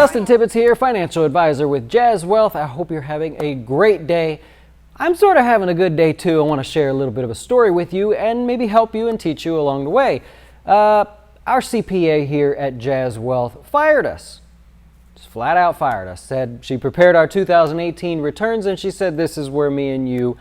Justin Tibbetts here, financial advisor with Jazz Wealth. I hope you're having a great day. I'm sort of having a good day too. I want to share a little bit of a story with you and maybe help you and teach you along the way. Our CPA here at Jazz Wealth fired us. Just flat out fired us. Said she prepared our 2018 returns and she said this is where me and you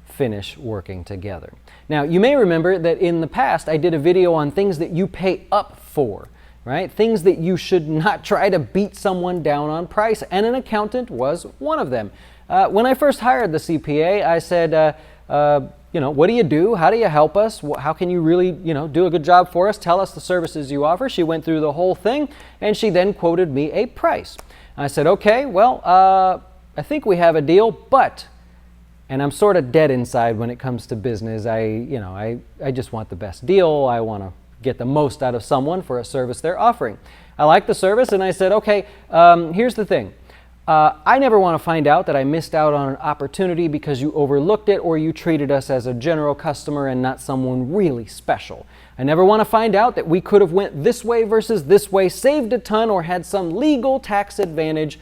finish working together. Now, you may remember that in the past I did a video on things that you pay up for. Right? Things that you should not try to beat someone down on price, and an accountant was one of them. When I first hired the CPA, I said, what do you do? How do you help us? How can you really, do a good job for us? Tell us the services you offer. She went through the whole thing, and she then quoted me a price. I said, okay, well, I think we have a deal, but, and I'm sort of dead inside when it comes to business. I just want the best deal. I want to get the most out of someone for a service they're offering. I like the service, and I said, okay, here's the thing. I never want to find out that I missed out on an opportunity because you overlooked it or you treated us as a general customer and not someone really special. I never want to find out that we could have went this way versus this way, saved a ton, or had some legal tax advantage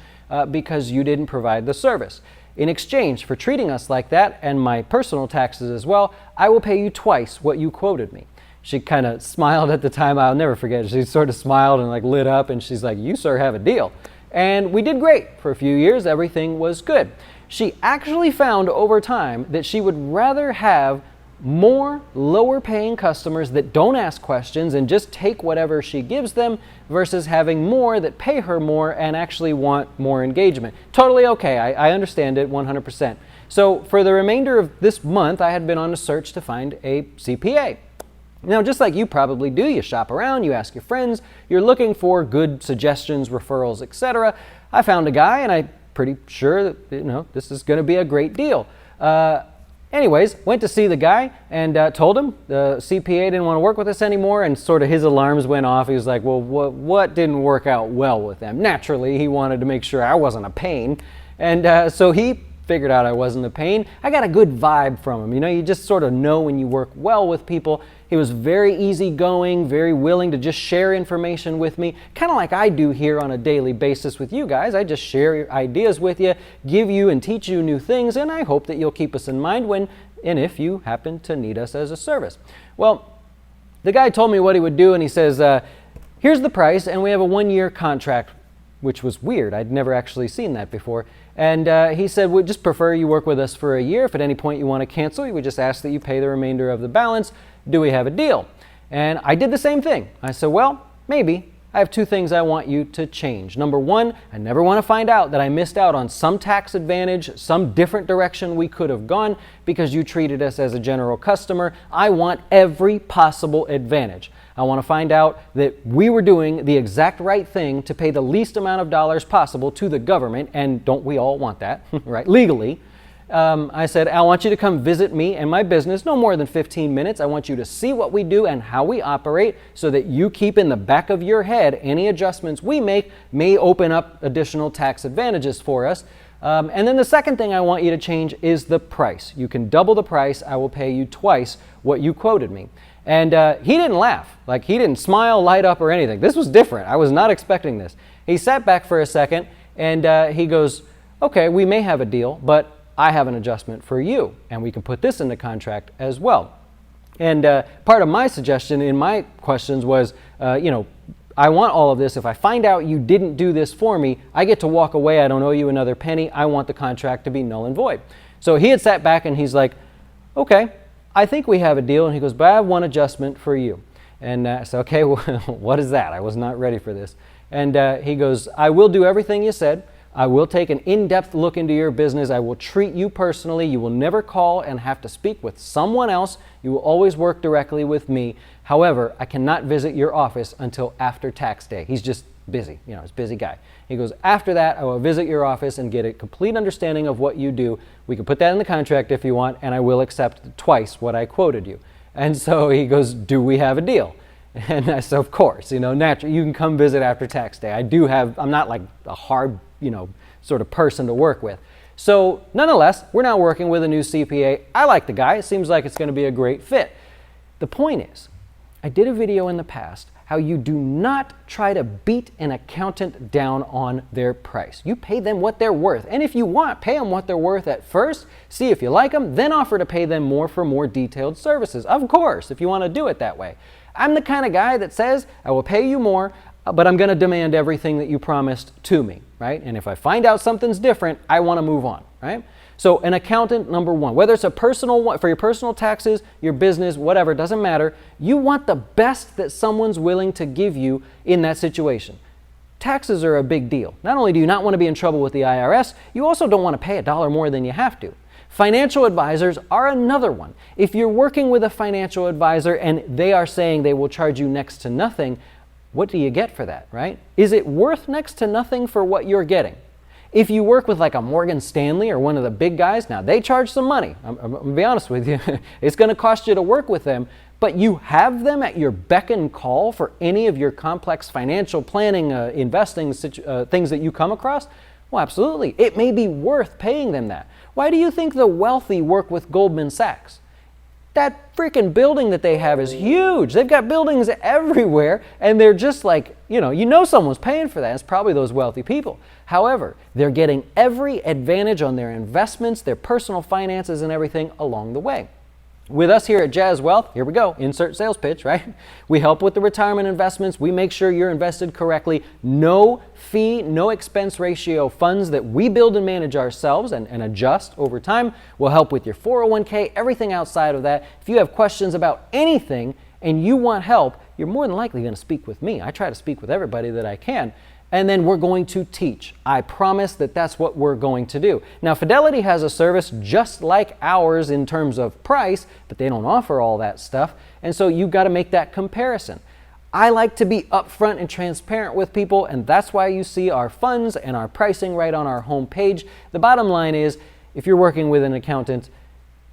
because you didn't provide the service. In exchange for treating us like that, and my personal taxes as well, I will pay you twice what you quoted me. She kind of smiled at the time. I'll never forget. She sort of smiled and lit up, and she's like, you, sir, have a deal. And we did great. For a few years, everything was good. She actually found over time that she would rather have more lower-paying customers that don't ask questions and just take whatever she gives them versus having more that pay her more and actually want more engagement. Totally okay. I understand it 100%. So for the remainder of this month, I had been on a search to find a CPA. Now, just like you probably do, you shop around, you ask your friends, you're looking for good suggestions, referrals, etc. I found a guy, and I'm pretty sure that this is going to be a great deal. Anyways, went to see the guy and told him the CPA didn't want to work with us anymore, and sort of his alarms went off. He was like, well, what didn't work out well with them? Naturally, he wanted to make sure I wasn't a pain, and so he figured out I wasn't a pain. I got a good vibe from him. You just sort of know when you work well with people. He was very easygoing, very willing to just share information with me, kind of like I do here on a daily basis with you guys. I just share ideas with you, give you and teach you new things, and I hope that you'll keep us in mind when and if you happen to need us as a service. Well, the guy told me what he would do, and he says, here's the price, and we have a 1-year contract, which was weird. I'd never actually seen that before. And he said, we'd just prefer you work with us for a year. If at any point you want to cancel, we would just ask that you pay the remainder of the balance. Do we have a deal? And I did the same thing. I said, well, maybe. I have 2 things I want you to change. Number 1, I never want to find out that I missed out on some tax advantage, some different direction we could have gone because you treated us as a general customer. I want every possible advantage. I want to find out that we were doing the exact right thing to pay the least amount of dollars possible to the government, and don't we all want that, right? Legally. I said, I want you to come visit me and my business, no more than 15 minutes. I want you to see what we do and how we operate so that you keep in the back of your head any adjustments we make may open up additional tax advantages for us. And then the second thing I want you to change is the price. You can double the price. I will pay you twice what you quoted me. And he didn't laugh. He didn't smile, light up, or anything. This was different. I was not expecting this. He sat back for a second, and he goes, okay, we may have a deal, but I have an adjustment for you, and we can put this in the contract as well. And part of my suggestion in my questions was, I want all of this. If I find out you didn't do this for me, I get to walk away. I don't owe you another penny. I want the contract to be null and void. So he had sat back, and he's like, okay, I think we have a deal. And he goes, but I have one adjustment for you. And I said, okay, well, what is that? I was not ready for this. And he goes, I will do everything you said. I will take an in-depth look into your business. I will treat you personally. You will never call and have to speak with someone else. You will always work directly with me. However, I cannot visit your office until after tax day. He's just busy. He's a busy guy. He goes, after that, I will visit your office and get a complete understanding of what you do. We can put that in the contract if you want, and I will accept twice what I quoted you. And so he goes, do we have a deal? And I said, of course, naturally, you can come visit after tax day. I'm not like a hard, sort of person to work with. So nonetheless, we're now working with a new CPA. I like the guy. It seems like it's going to be a great fit. The point is, I did a video in the past how you do not try to beat an accountant down on their price. You pay them what they're worth. And if you want, pay them what they're worth at first, see if you like them, then offer to pay them more for more detailed services. Of course, if you want to do it that way. I'm the kind of guy that says, I will pay you more, but I'm going to demand everything that you promised to me, right? And if I find out something's different, I want to move on, right? So an accountant, number one, whether it's a personal one, for your personal taxes, your business, whatever, it doesn't matter. You want the best that someone's willing to give you in that situation. Taxes are a big deal. Not only do you not want to be in trouble with the IRS, you also don't want to pay $1 more than you have to. Financial advisors are another one. If you're working with a financial advisor and they are saying they will charge you next to nothing, what do you get for that, right? Is it worth next to nothing for what you're getting? If you work with like a Morgan Stanley or one of the big guys, now they charge some money. I'm going to be honest with you. It's going to cost you to work with them, but you have them at your beck and call for any of your complex financial planning, investing things that you come across. Well, absolutely. It may be worth paying them that. Why do you think the wealthy work with Goldman Sachs? That freaking building that they have is huge. They've got buildings everywhere, and they're just like, you know someone's paying for that. It's probably those wealthy people. However, they're getting every advantage on their investments, their personal finances, and everything along the way. With us here at Jazz Wealth, here we go, insert sales pitch, right? We help with the retirement investments. We make sure you're invested correctly. No fee, no expense ratio funds that we build and manage ourselves and adjust over time. We'll help with your 401k, everything outside of that. If you have questions about anything and you want help, you're more than likely going to speak with me. I try to speak with everybody that I can. And then we're going to teach. I promise that that's what we're going to do. Now, Fidelity has a service just like ours in terms of price, but they don't offer all that stuff. And so you've got to make that comparison. I like to be upfront and transparent with people, and that's why you see our funds and our pricing right on our home page. The bottom line is, if you're working with an accountant,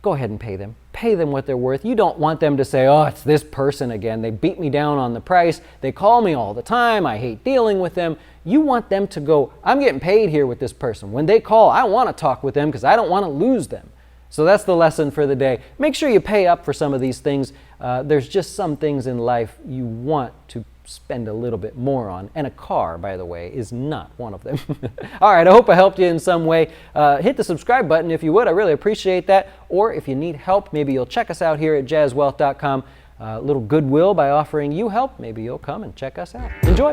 go ahead and pay them. Pay them what they're worth. You don't want them to say, oh, it's this person again. They beat me down on the price. They call me all the time. I hate dealing with them. You want them to go, I'm getting paid here with this person. When they call, I want to talk with them because I don't want to lose them. So that's the lesson for the day. Make sure you pay up for some of these things. There's just some things in life you want to spend a little bit more on. And a car, by the way, is not one of them. All right, I hope I helped you in some way. Hit the subscribe button if you would. I really appreciate that. Or if you need help, maybe you'll check us out here at jazzwealth.com. A little goodwill by offering you help. Maybe you'll come and check us out. Enjoy.